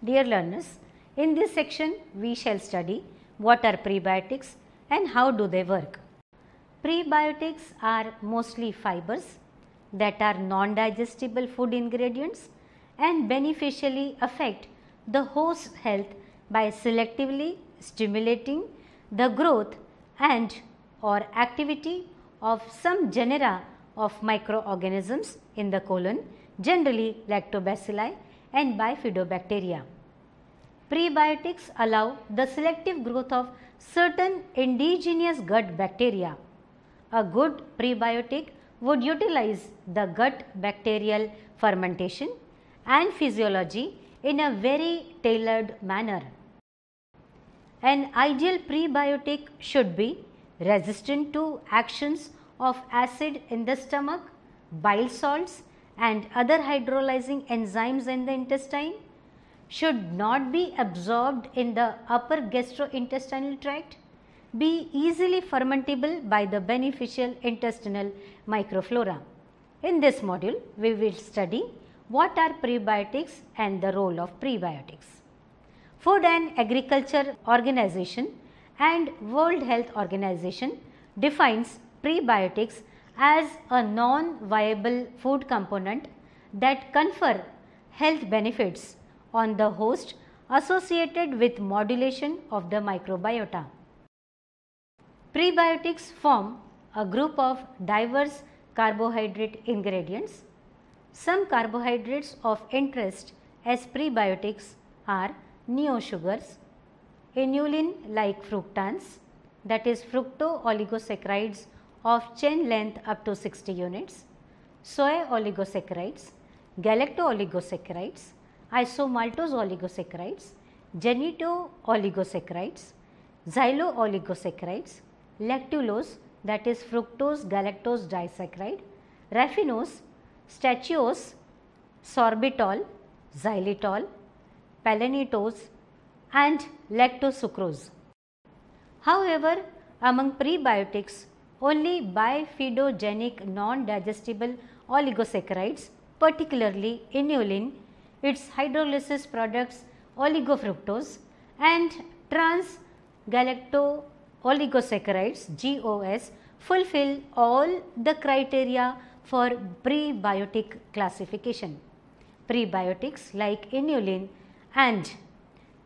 Dear learners, in this section we shall study what are prebiotics and how do they work. Prebiotics are mostly fibers that are non-digestible food ingredients and beneficially affect the host health by selectively stimulating the growth and or activity of some genera of microorganisms in the colon, generally lactobacilli and bifidobacteria. Prebiotics allow the selective growth of certain indigenous gut bacteria. A good prebiotic would utilize the gut bacterial fermentation and physiology in a very tailored manner. An ideal prebiotic should be resistant to actions of acid in the stomach, bile salts and other hydrolyzing enzymes in the intestine, should not be absorbed in the upper gastrointestinal tract, be easily fermentable by the beneficial intestinal microflora. In this module, we will study what are prebiotics and the role of prebiotics. Food and Agriculture Organization and World Health Organization defines prebiotics as a non-viable food component that confer health benefits on the host associated with modulation of the microbiota. Prebiotics form a group of diverse carbohydrate ingredients. Some carbohydrates of interest as prebiotics are neosugars, inulin-like fructans, that is fructo-oligosaccharides of chain length up to 60 units, soy oligosaccharides, galacto-oligosaccharides, isomaltose oligosaccharides, genito-oligosaccharides, xylo-oligosaccharides, lactulose, that is fructose galactose disaccharide, raffinose, stachyose, sorbitol, xylitol, palanitose and lactosucrose. However, among prebiotics, only bifidogenic non-digestible oligosaccharides, particularly inulin, its hydrolysis products oligofructose and trans galacto-oligosaccharides GOS fulfill all the criteria for prebiotic classification. Prebiotics like inulin and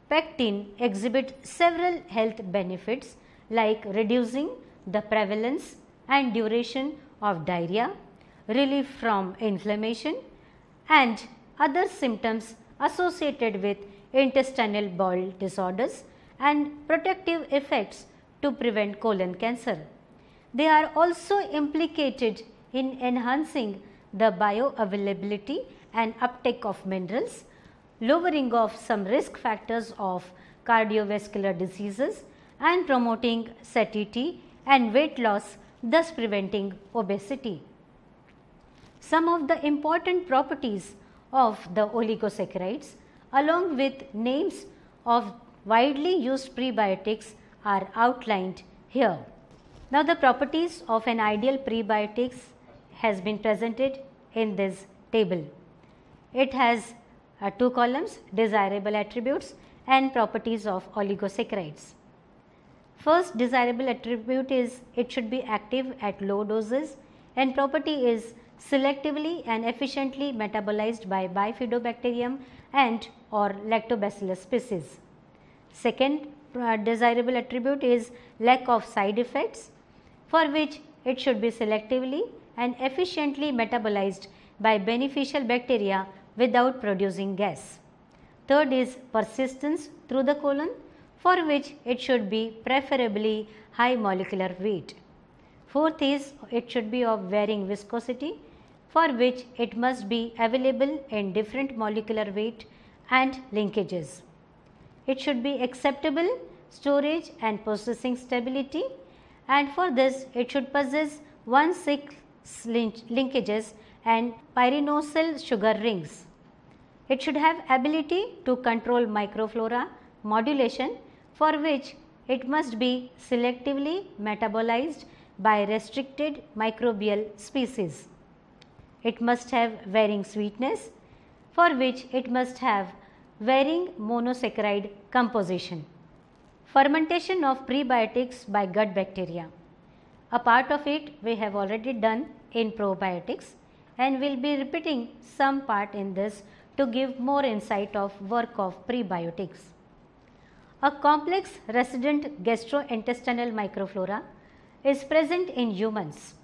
pectin exhibit several health benefits like reducing the prevalence and duration of diarrhea, relief from inflammation and other symptoms associated with intestinal bowel disorders and protective effects to prevent colon cancer. They are also implicated in enhancing the bioavailability and uptake of minerals, lowering of some risk factors of cardiovascular diseases and promoting satiety and weight loss, thus preventing obesity. Some of the important properties of the oligosaccharides along with names of widely used prebiotics are outlined here. Now, the properties of an ideal prebiotics has been presented in this table. It has 2 columns, desirable attributes and properties of oligosaccharides. First desirable attribute is it should be active at low doses and property is selectively and efficiently metabolized by bifidobacterium and or lactobacillus species. Second desirable attribute is lack of side effects, for which it should be selectively and efficiently metabolized by beneficial bacteria without producing gas. Third is persistence through the colon, for which it should be preferably high molecular weight. Fourth is it should be of varying viscosity, for which it must be available in different molecular weight and linkages. It should be acceptable storage and processing stability, and for this it should possess 1,6 linkages and pyrenosyl sugar rings. It should have ability to control microflora modulation, for which it must be selectively metabolized by restricted microbial species. It must have varying sweetness, for which it must have varying monosaccharide composition. Fermentation of prebiotics by gut bacteria. A part of it we have already done in probiotics, and we will be repeating some part in this to give more insight of work of prebiotics. A complex resident gastrointestinal microflora is present in humans.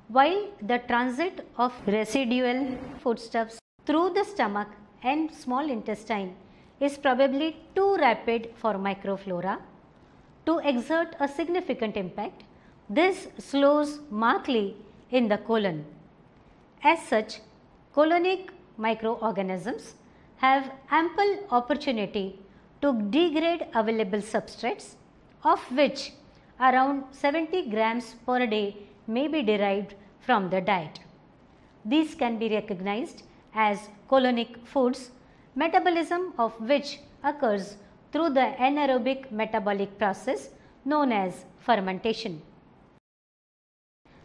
While the transit of residual foodstuffs through the stomach and small intestine is probably too rapid for microflora to exert a significant impact, this slows markedly in the colon. As such, colonic microorganisms have ample opportunity to degrade available substrates, of which around 70 grams per day may be derived from the diet. These can be recognized as colonic foods, metabolism of which occurs through the anaerobic metabolic process known as fermentation.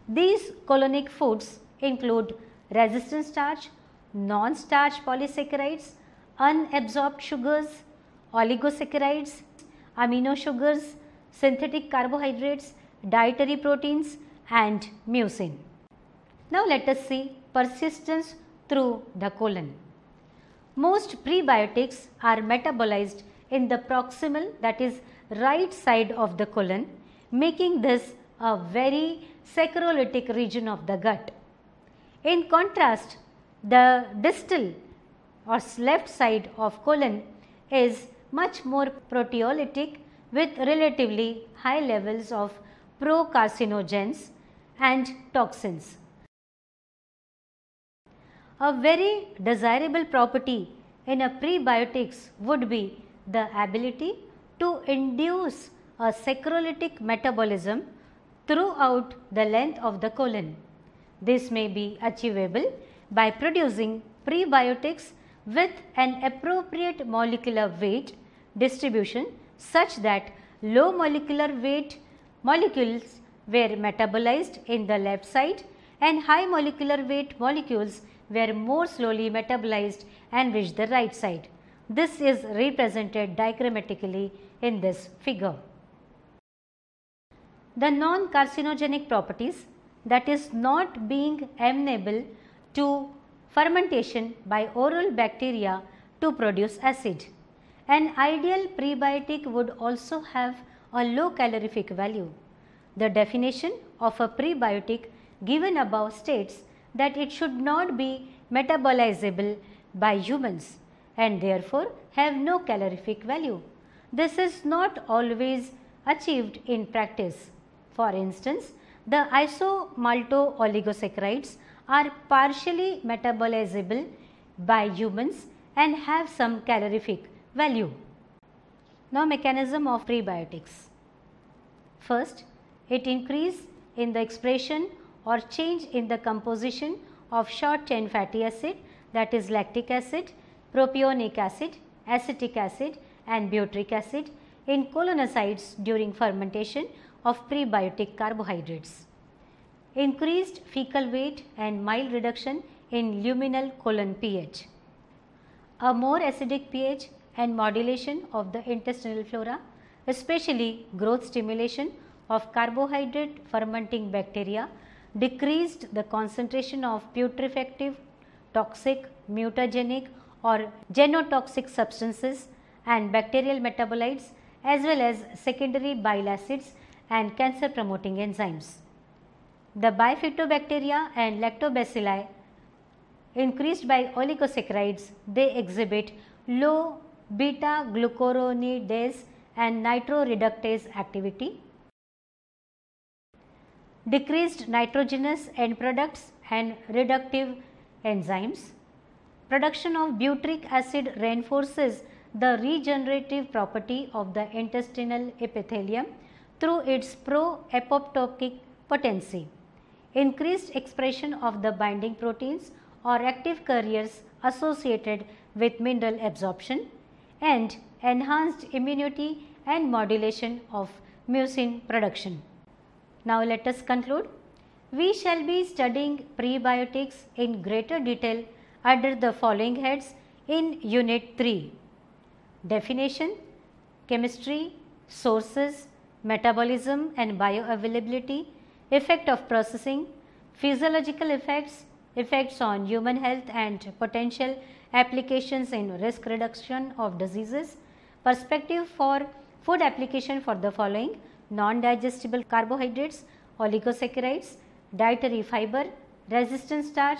These colonic foods include resistant starch, non-starch polysaccharides, unabsorbed sugars, oligosaccharides, amino sugars, synthetic carbohydrates, dietary proteins and mucin. Now let us see persistence through the colon. Most prebiotics are metabolized in the proximal, that is right side of the colon, making this a very saccharolytic region of the gut. In contrast, the distal or left side of colon is much more proteolytic with relatively high levels of procarcinogens and toxins. A very desirable property in a prebiotics would be the ability to induce a saccharolytic metabolism throughout the length of the colon. This may be achievable by producing prebiotics with an appropriate molecular weight distribution such that low molecular weight molecules were metabolized in the left side and high molecular weight molecules were more slowly metabolized and reached the right side. This is represented diagrammatically in this figure. The non-carcinogenic properties, that is not being amenable to fermentation by oral bacteria to produce acid. An ideal prebiotic would also have a low calorific value. The definition of a prebiotic given above states that it should not be metabolizable by humans and therefore have no calorific value. This is not always achieved in practice. For instance, the isomalto-oligosaccharides are partially metabolizable by humans and have some calorific value. Now, mechanism of prebiotics. First, it increase in the expression or change in the composition of short chain fatty acid, that is lactic acid, propionic acid, acetic acid and butyric acid in colonocytes during fermentation of prebiotic carbohydrates. Increased fecal weight and mild reduction in luminal colon pH. A more acidic pH and modulation of the intestinal flora, especially growth stimulation of carbohydrate fermenting bacteria, decreased the concentration of putrefactive, toxic, mutagenic or genotoxic substances and bacterial metabolites as well as secondary bile acids and cancer promoting enzymes. The bifidobacteria and lactobacilli increased by oligosaccharides, they exhibit low beta glucuronidase and nitroreductase activity, decreased nitrogenous end products and reductive enzymes. Production of butyric acid reinforces the regenerative property of the intestinal epithelium through its pro-apoptotic potency. Increased expression of the binding proteins or active carriers associated with mineral absorption and enhanced immunity and modulation of mucin production. Now let us conclude. We shall be studying prebiotics in greater detail under the following heads in Unit 3. definition, chemistry, sources, metabolism and bioavailability, effect of processing, physiological effects, effects on human health and potential applications in risk reduction of diseases, perspective for food application for the following: non-digestible carbohydrates, oligosaccharides, dietary fiber, resistant starch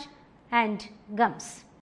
and gums.